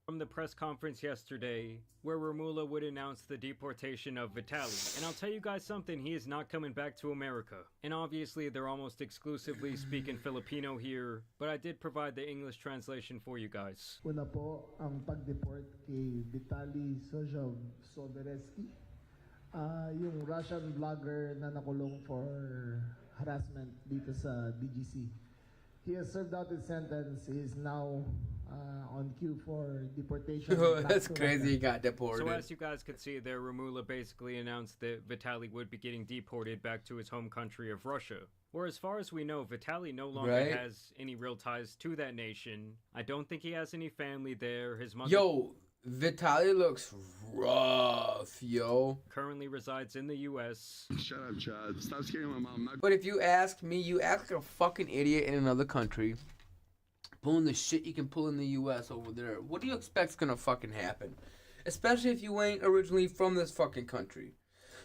from the press conference yesterday where Romula would announce the deportation of Vitaly. And I'll tell you guys something, he is not coming back to America. And obviously they're almost exclusively speaking Filipino here, but I did provide the English translation for you guys. Una po ang pag-deport kay Vitaly Sovereski, yung Russian vlogger na nakulong for harassment dito sa BGC. He has served out his sentence. He is now on queue for deportation. That's crazy. He got deported. So as you guys could see there, Romula basically announced that Vitaly would be getting deported back to his home country of Russia. Or as far as we know, Vitaly no longer has any real ties to that nation. I don't think he has any family there. His mother... Yo, Vitaly looks rough, yo. Currently resides in the U.S. Shut up, Chad. Stop scaring my mom. But if you ask me, you ask a fucking idiot in another country, pulling the shit you can pull in the U.S. over there. What do you expect's gonna fucking happen? Especially if you ain't originally from this fucking country.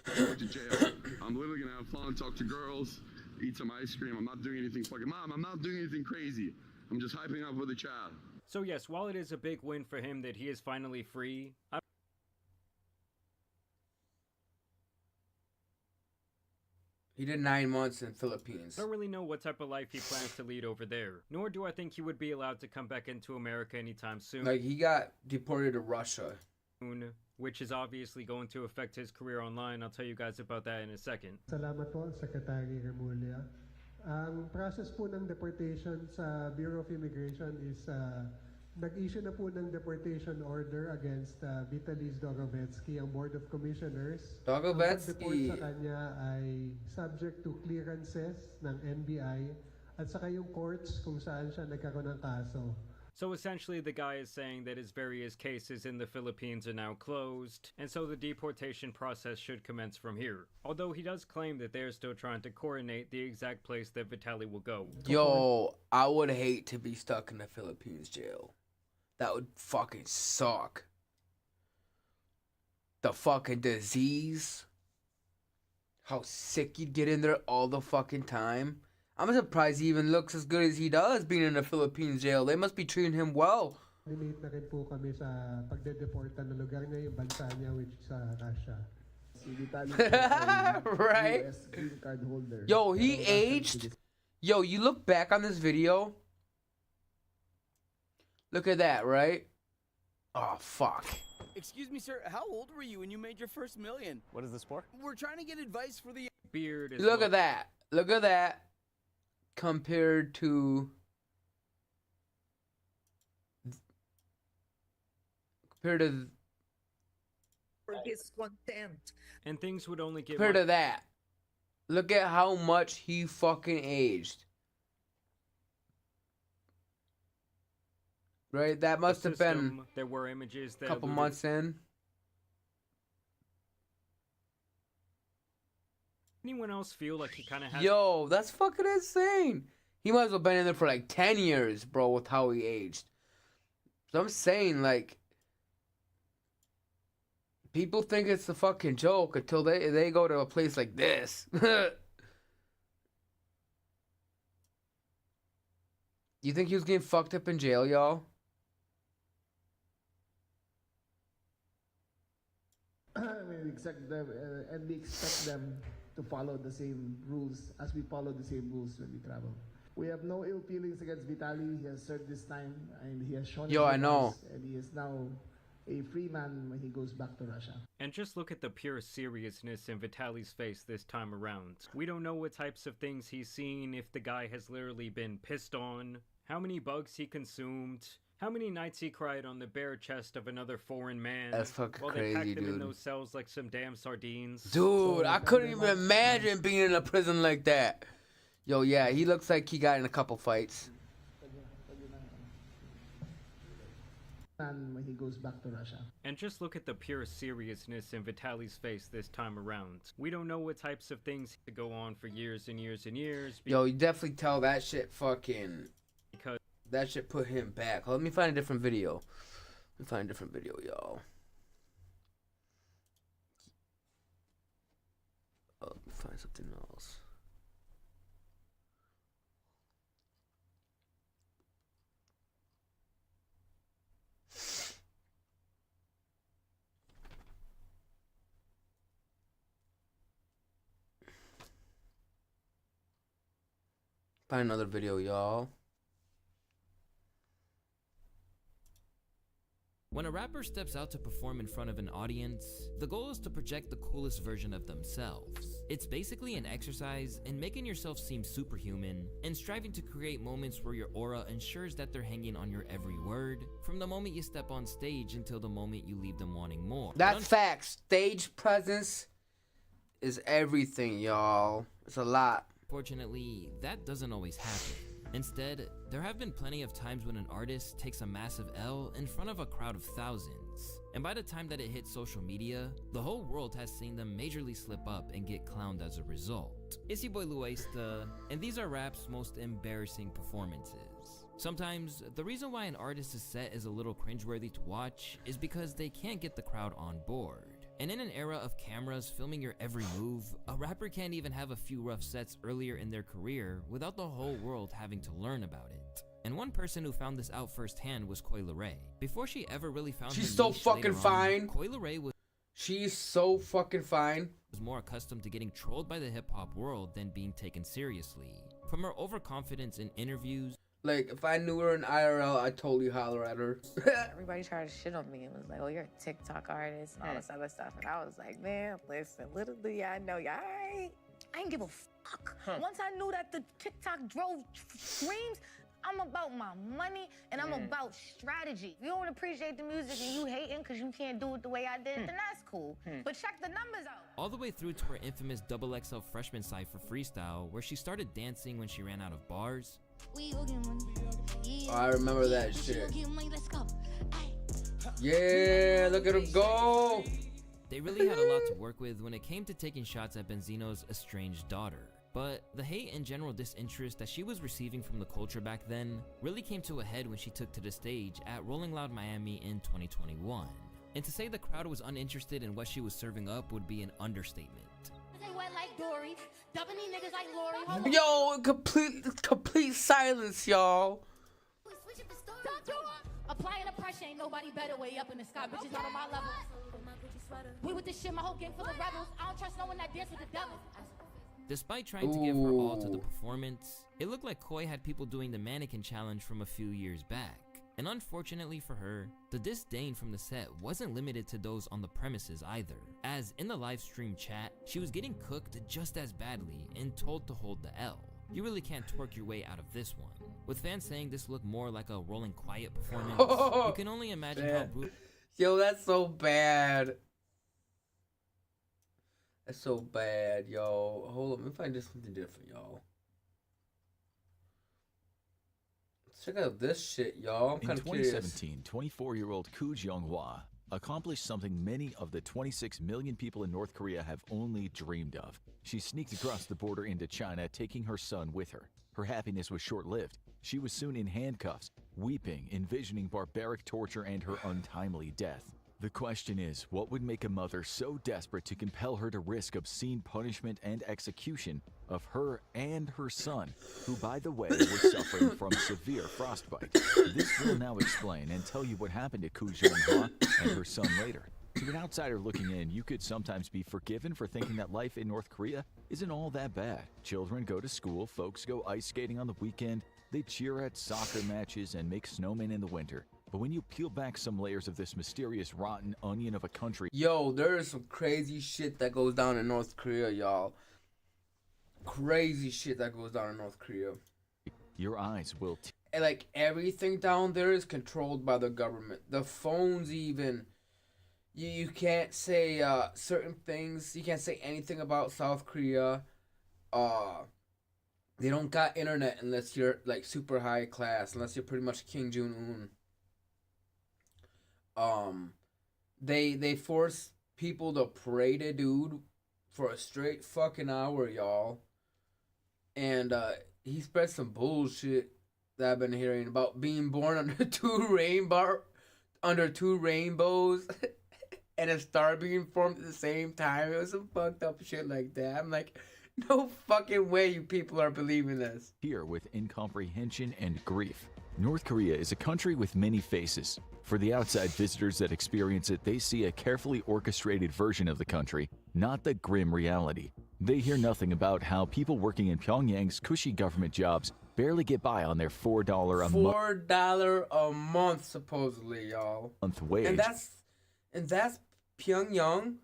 To jail. I'm literally gonna have fun, talk to girls, eat some ice cream. I'm not doing anything fucking... Mom, I'm not doing anything crazy. I'm just hyping up with the child. So yes, while it is a big win for him that he is finally free, He did 9 months in Philippines. I don't really know what type of life he plans to lead over there. Nor do I think he would be allowed to come back into America anytime soon. Like, he got deported to Russia. Which is obviously going to affect his career online. I'll tell you guys about that in a second. Salamat po, Secretary Remulla. Ang process po ng deportation sa Bureau of Immigration is nag-issue na po ng deportation order against Vitaly Dogovetsky, ang Board of Commissioners. Dogovetsky. Ang pag-deport sa kanya ay subject to clearances ng NBI at saka yung courts kung saan siya nagkaroon ng kaso. So essentially the guy is saying that his various cases in the Philippines are now closed, and so the deportation process should commence from here. Although he does claim that they're still trying to coordinate the exact place that Vitaly will go. Yo, I would hate to be stuck in the Philippines jail. That would fucking suck. The fucking disease. How sick you'd get in there all the fucking time. I'm surprised he even looks as good as he does being in a Philippines jail. They must be treating him well. Coordinate na rin po kami sa pagde-deporta ng lugar niya, yung bansa niya, which is Russia. Si Vitaly Right? US green card holder. Yo, he aged. Yo, you look back on this video. Look at that, right? Oh, fuck. Excuse me, sir. How old were you when you made your first million? What is this for? We're trying to get advice for the... Beard is Look at that. Look at that. Compared to... For his content. And things would only get Compared to that. Look at how much he fucking aged. Right? That must have been there were images that a couple months in. Anyone else feel like he kind of has... Yo, that's fucking insane. He might as well been in there for like 10 years, bro, with how he aged. So I'm saying, like, people think it's a fucking joke until they go to a place like this. You think he was getting fucked up in jail, y'all? We expect them, and we expect them to follow the same rules as we follow the same rules when we travel. We have no ill feelings against Vitaly. He has served this time and he has shown Yo, I know. And he is now a free man when he goes back to Russia. And just look at the pure seriousness in Vitaly's face this time around. We don't know what types of things he's seen, if the guy has literally been pissed on, how many bugs he consumed, how many nights he cried on the bare chest of another foreign man. That's fucking while crazy, they packed him in dude. those cells like some damn sardines. Dude, I couldn't even imagine being in a prison like that. Yo, yeah, he looks like he got in a couple fights. And when he goes back to Russia. And just look at the pure seriousness in Vitaly's face this time around. We don't know what types of things to go on for years and years and years. Yo, you definitely tell that shit fucking... Because that shit put him back. Let me find a different video. Y'all. Oh, let me find something else. Find another video, y'all. When a rapper steps out to perform in front of an audience, the goal is to project the coolest version of themselves. It's basically an exercise in making yourself seem superhuman and striving to create moments where your aura ensures that they're hanging on your every word, from the moment you step on stage until the moment you leave them wanting more. That's facts. Stage presence is everything, y'all. It's a lot. Fortunately, that doesn't always happen. Instead, there have been plenty of times when an artist takes a massive L in front of a crowd of thousands, and by the time that it hits social media, the whole world has seen them majorly slip up and get clowned as a result. It's your boy Luesta, and these are rap's most embarrassing performances. Sometimes, the reason why an artist's set is a little cringeworthy to watch is because they can't get the crowd on board. And in an era of cameras filming your every move, a rapper can't even have a few rough sets earlier in their career without the whole world having to learn about it. And one person who found this out firsthand was Coi Leray. Before she ever really found She's her so niche fucking later on, fine. Coi Leray was She's so fucking fine. more accustomed to getting trolled by the hip-hop world than being taken seriously. From her overconfidence in interviews, Like, if I knew her in IRL, I'd totally holler at her. Everybody tried to shit on me. It was like, oh, you're a TikTok artist and all this other stuff. And I was like, man, listen, little do y'all know, y'all, I ain't give a fuck. Once I knew that the TikTok drove streams, I'm about my money and I'm about strategy. If you don't appreciate the music and you hating because you can't do it the way I did, then that's cool. But check the numbers out. all the way through to her infamous XXL freshman cypher freestyle, where she started dancing when she ran out of bars. I remember that shit. Yeah, look at him go. They really had a lot to work with when it came to taking shots at Benzino's estranged daughter. But the hate and general disinterest that she was receiving from the culture back then really came to a head when she took to the stage at Rolling Loud Miami in 2021. And to say the crowd was uninterested in what she was serving up would be an understatement. Yo, complete silence, y'all. Applying the pressure, ain't nobody better. Way up in the sky, bitches not on my level. We with this shit, my whole gang full of rebels. I don't trust no one that dance with the devil. Despite trying to give her all to the performance, it looked like Coi had people doing the mannequin challenge from a few years back. And unfortunately for her, the disdain from the set wasn't limited to those on the premises either, as in the live stream chat, she was getting cooked just as badly and told to hold the L. You really can't twerk your way out of this one. With fans saying this looked more like a Rolling Quiet performance, you can only imagine how brutal. Yo, that's so bad. That's so bad, yo. Hold on, let me find this something different, y'all. Check out this shit, y'all. I'm kind of curious. In 2017, 24-year-old Koo Jung-hwa accomplished something many of the 26 million people in North Korea have only dreamed of. She sneaked across the border into China, taking her son with her. Her happiness was short-lived. She was soon in handcuffs, weeping, envisioning barbaric torture and her untimely death. The question is, what would make a mother so desperate to compel her to risk obscene punishment and execution of her and her son, who, by the way, was suffering from severe frostbite? This will now explain and tell you what happened to Koo Jung-hwa and her son later. To an outsider looking in, you could sometimes be forgiven for thinking that life in North Korea isn't all that bad. Children go to school, folks go ice skating on the weekend, they cheer at soccer matches and make snowmen in the winter. But when you peel back some layers of this mysterious rotten onion of a country... Yo, there is some crazy shit that goes down in North Korea, y'all. Crazy shit that goes down in North Korea. Your eyes will... And like, everything down there is controlled by the government. The phones even... You can't say certain things. You can't say anything about South Korea. They don't got internet unless you're like super high class. Unless you're pretty much Kim Jong-un. They force people to pray to dude for a straight fucking hour, y'all. And he spread some bullshit that I've been hearing about being born under two rainbows and a star being formed at the same time. It was some fucked up shit like that. I'm like, no fucking way you people are believing this. Here with incomprehension and grief. North Korea is a country with many faces. For the outside visitors that experience it, they see a carefully orchestrated version of the country, not the grim reality. They hear nothing about how people working in Pyongyang's cushy government jobs barely get by on their $4 a month. $4 a month, supposedly, y'all. Wage. And that's Pyongyang.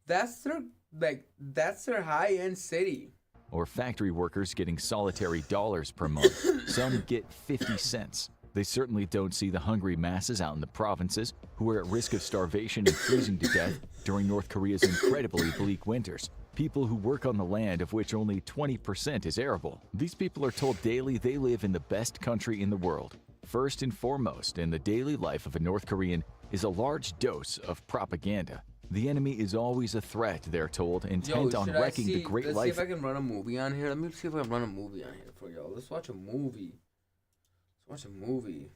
That's their high-end city. Or factory workers getting solitary dollars per month. Some get 50 cents. They certainly don't see the hungry masses out in the provinces who are at risk of starvation and freezing to death during North Korea's incredibly bleak winters. People who work on the land of which only 20% is arable. These people are told daily they live in the best country in the world. First and foremost in the daily life of a North Korean is a large dose of propaganda. The enemy is always a threat, they're told, intent on wrecking the great life. Let's see if I can run a movie on here. Let me see if I can run a movie on here for y'all. Let's watch a movie. Let's watch a movie.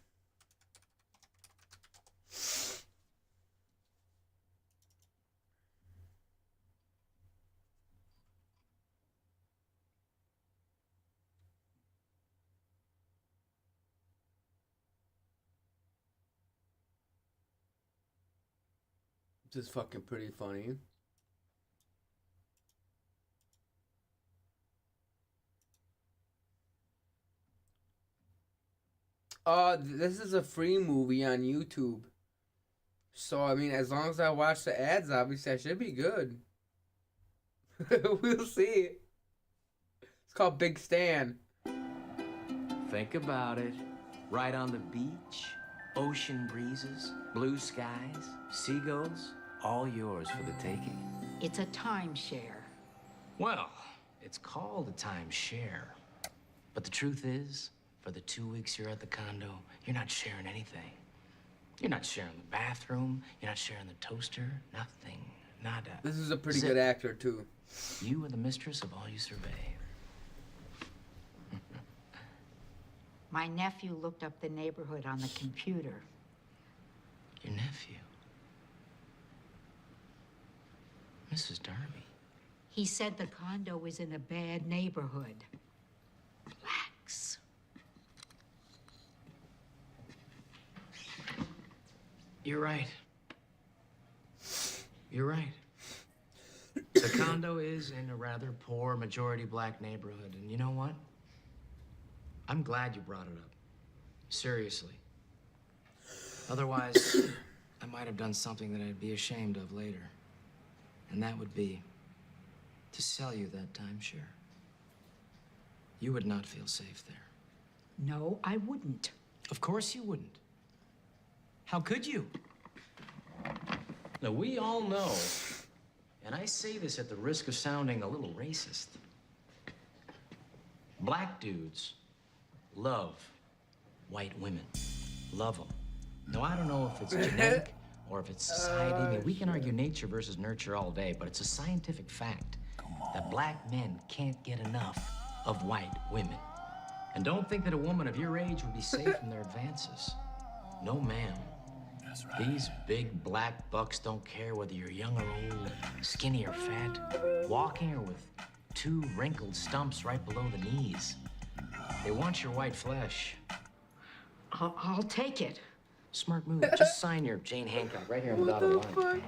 This is fucking pretty funny. This is a free movie on YouTube. So, I mean, as long as I watch the ads, obviously, I should be good. We'll see. It's called Big Stan. Think about it. Right on the beach, ocean breezes, blue skies, seagulls, all yours for the taking. It's a timeshare. Well, it's called a timeshare. But the truth is, for the 2 weeks you're at the condo, you're not sharing anything. You're not sharing the bathroom. You're not sharing the toaster. Nothing. Nada. This is a pretty good actor, too. You are the mistress of all you survey. My nephew looked up the neighborhood on the computer. Your nephew? Mrs. Darby. He said the condo was in a bad neighborhood. Relax. You're right. You're right. The condo is in a rather poor majority black neighborhood, and you know what? I'm glad you brought it up. Seriously. Otherwise, I might have done something that I'd be ashamed of later. And that would be to sell you that timeshare. You would not feel safe there. No, I wouldn't. Of course you wouldn't. How could you? Now, we all know, and I say this at the risk of sounding a little racist, black dudes love white women. Love them. Now, I don't know if it's genetic or if it's society. I mean, we can argue nature versus nurture all day, but it's a scientific fact that black men can't get enough of white women. And don't think that a woman of your age would be safe from their advances. No, ma'am. That's right. These big black bucks don't care whether you're young or old, skinny or fat, walking or with 2 wrinkled stumps right below the knees. They want your white flesh. I'll take it. Smart move. Just sign your Jane Hancock right here on the dotted line.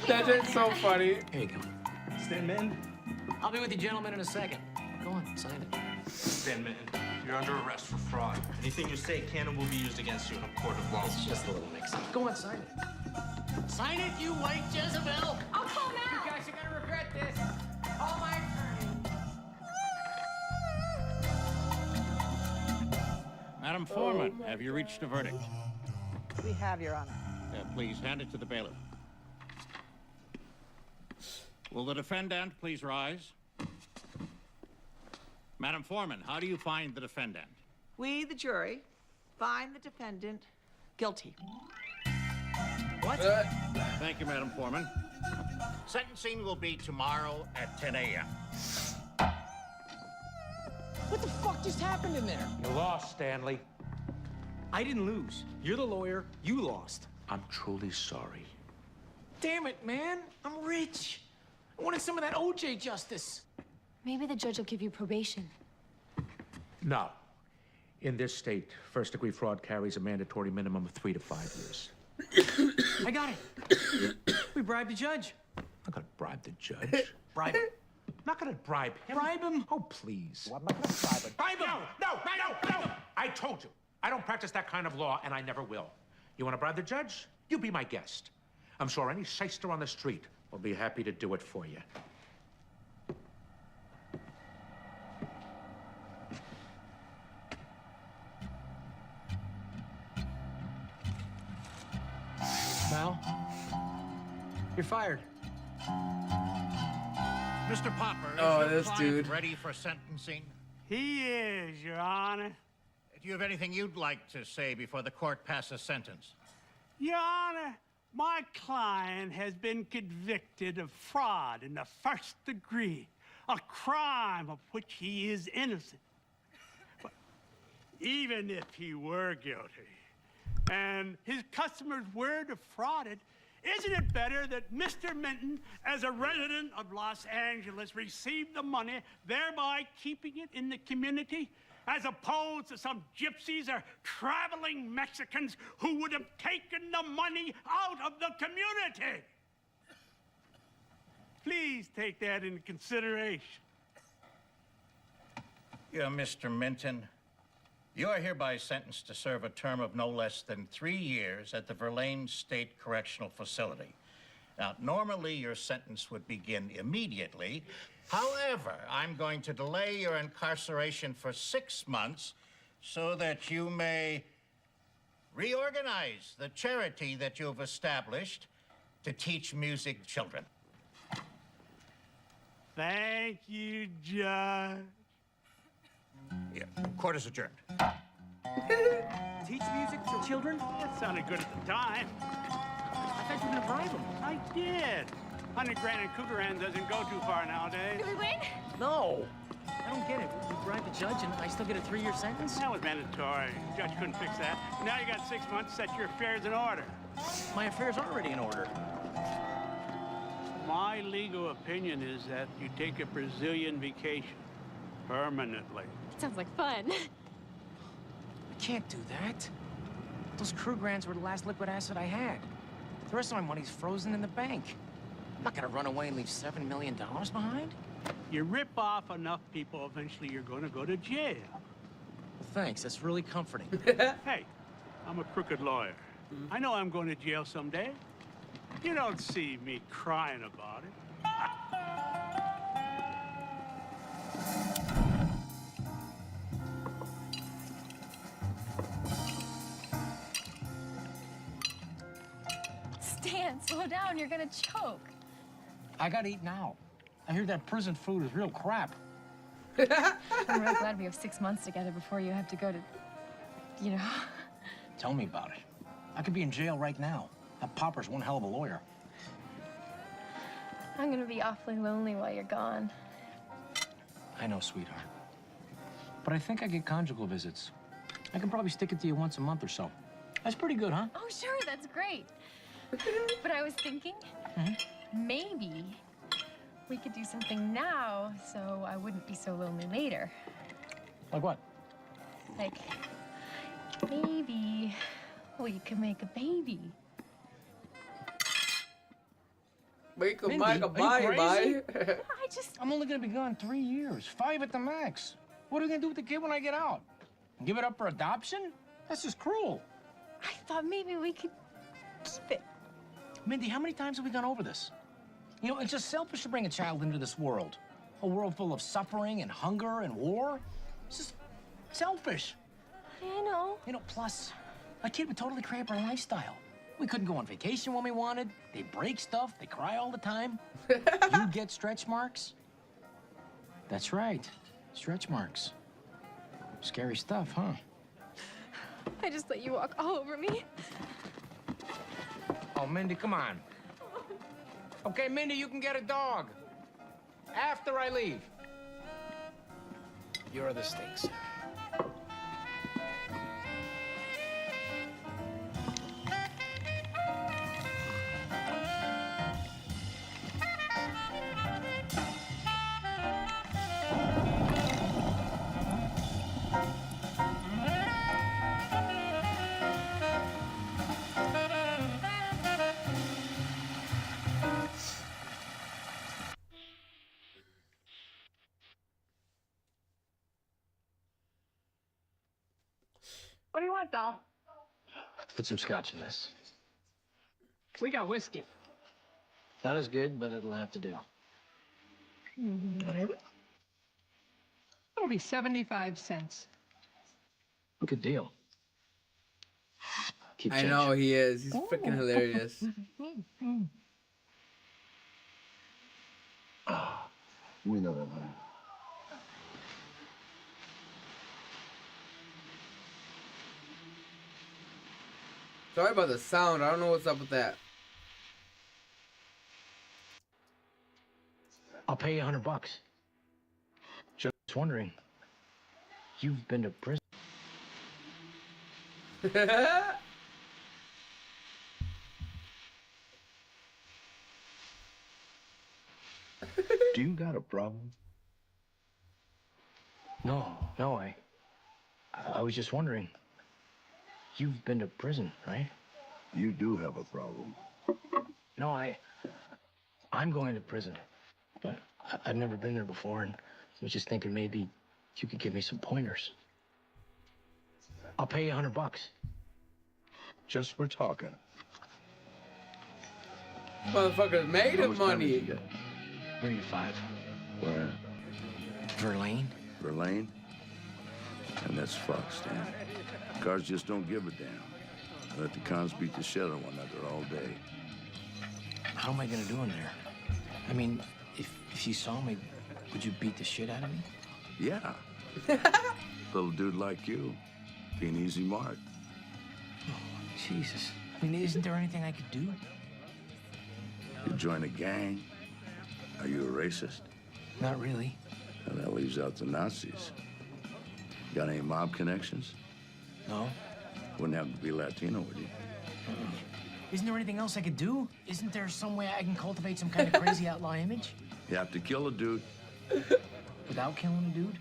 That is so funny. Here you go. Stand Minton. I'll be with you gentlemen in a second. Go on, sign it. Stan Minton, you're under arrest for fraud. Anything you say can will be used against you in a court of law. It's just a little mix-up. Go on, sign it. Sign it, you white Jezebel! I'll call now. You guys are gonna regret this. Call my attorney. Madam Foreman, have you reached a verdict? We have, Your Honor. Please hand it to the bailiff. Will the defendant please rise? Madam Foreman, how do you find the defendant? We, the jury, find the defendant guilty. What? Thank you, Madam Foreman. Sentencing will be tomorrow at 10 a.m. What the fuck just happened in there? You lost, Stanley. I didn't lose. You're the lawyer. You lost. I'm truly sorry. Damn it, man. I'm rich. I wanted some of that OJ justice. Maybe the judge will give you probation. No. In this state, first-degree fraud carries a mandatory minimum of 3 to 5 years. I got it. We bribed the judge. I'm gonna bribe the judge. Bribe him. not gonna bribe him. Bribe him? Oh, please. Well, I'm not gonna bribe him. Bribe him! No! I told you. I don't practice that kind of law, and I never will. You want to bribe the judge? You be my guest. I'm sure any shyster on the street will be happy to do it for you. Mal, you're fired. Mr. Popper, is Oh, your this client dude. ready for sentencing? He is, Your Honor. Do you have anything you'd like to say before the court passes sentence? Your Honor, my client has been convicted of fraud in the first degree, a crime of which he is innocent. But even if he were guilty, and his customers were defrauded, isn't it better that Mr. Minton, as a resident of Los Angeles, received the money, thereby keeping it in the community, as opposed to some gypsies or traveling Mexicans who would have taken the money out of the community? Please take that into consideration. Yeah, Mr. Minton. You are hereby sentenced to serve a term of no less than 3 years at the Verlaine State Correctional Facility. Now, normally your sentence would begin immediately. However, I'm going to delay your incarceration for 6 months so that you may reorganize the charity that you've established to teach music children. Thank you, Judge. Yeah, court is adjourned. Teach music to children? That sounded good at the time. I thought you were gonna bribe him. I did. 100 grand in Cougaran doesn't go too far nowadays. Did we win? No. I don't get it. You bribe the judge and I still get a 3-year sentence? That was mandatory. The judge couldn't fix that. Now you got 6 months to set your affairs in order. My affairs are already in order. My legal opinion is that you take a Brazilian vacation permanently. Sounds like fun. I can't do that. Those crew grants were the last liquid asset I had. The rest of my money's frozen in the bank. I'm not gonna run away and leave $7 million behind. You rip off enough people, eventually you're going to go to jail. Well, thanks, that's really comforting. Hey, I'm a crooked lawyer. I know I'm going to jail someday. You don't see me crying about it. Stan, slow down, you're gonna choke. I gotta eat now. I hear that prison food is real crap. I'm really glad we have 6 months together before you have to go to, you know. Tell me about it. I could be in jail right now. That Popper's one hell of a lawyer. I'm gonna be awfully lonely while you're gone. I know, sweetheart. But I think I get conjugal visits. I can probably stick it to you once a month or so. That's pretty good, huh? Oh, sure, that's great. But I was thinking, maybe we could do something now so I wouldn't be so lonely later. Like what? Like, maybe we could make a baby. Make a Mindy, bye. I'm only gonna be gone 3 years, 5 at the max. What are we gonna do with the kid when I get out? Give it up for adoption? That's just cruel. I thought maybe we could keep it. Mindy, how many times have we gone over this? You know, it's just selfish to bring a child into this world. A world full of suffering and hunger and war. It's just selfish. I know. You know, plus, a kid would totally crap our lifestyle. We couldn't go on vacation when we wanted. They break stuff. They cry all the time. You get stretch marks? That's right. Stretch marks. Scary stuff, huh? I just let you walk all over me. Oh, Mindy, come on. Okay, Mindy, you can get a dog. After I leave. You're the stakes. What do you want, doll? Put some scotch in this. We got whiskey. Not as good, but it'll have to do. It'll be 75 cents. Good deal. Keep I change. know he is. He's freaking hilarious. We know that, honey. Sorry about the sound. I don't know what's up with that. I'll pay you $100. Just wondering. You've been to prison. Do you got a problem? No, I was just wondering. You've been to prison, right? You do have a problem. No, I'm going to prison, but I've never been there before, and I was just thinking maybe you could give me some pointers. I'll pay you $100. Just for talking. Motherfucker made him money. 35. Where? Verlaine. Verlaine? And that's fucked, Stan. Cars just don't give a damn. Let the cons beat the shit out of one another all day. How am I gonna do in there? I mean, if you saw me, would you beat the shit out of me? Yeah. Little dude like you. Be an easy mark. Jesus. I mean, isn't there anything I could do? You join a gang? Are you a racist? Not really. Well, that leaves out the Nazis. Got any mob connections? No. Wouldn't happen to be Latino, would you? Isn't there anything else I could do? Isn't there some way I can cultivate some kind of crazy outlaw image? You have to kill a dude. Without killing a dude?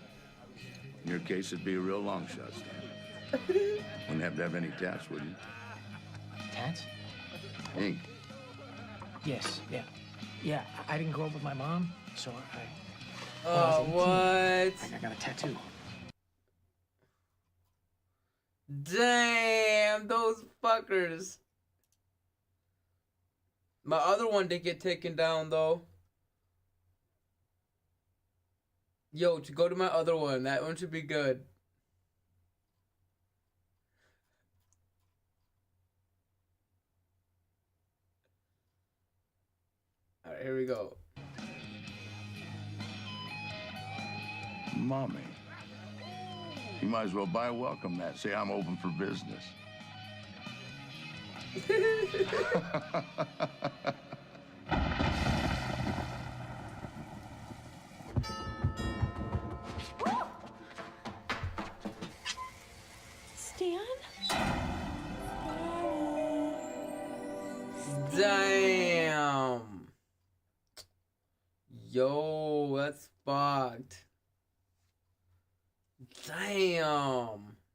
In your case, it'd be a real long shot, Stan. Wouldn't have to have any tats, would you? Tats? Ink. Yes, yeah. Yeah, I didn't grow up with my mom, so I... Oh, what? I got a tattoo. Damn, those fuckers. My other one did get taken down, though. Yo, to go to my other one. That one should be good. Alright, here we go. Mommy. You might as well buy a welcome mat. Say I'm open for business. Stan? Damn. Yo, that's fucked. Damn.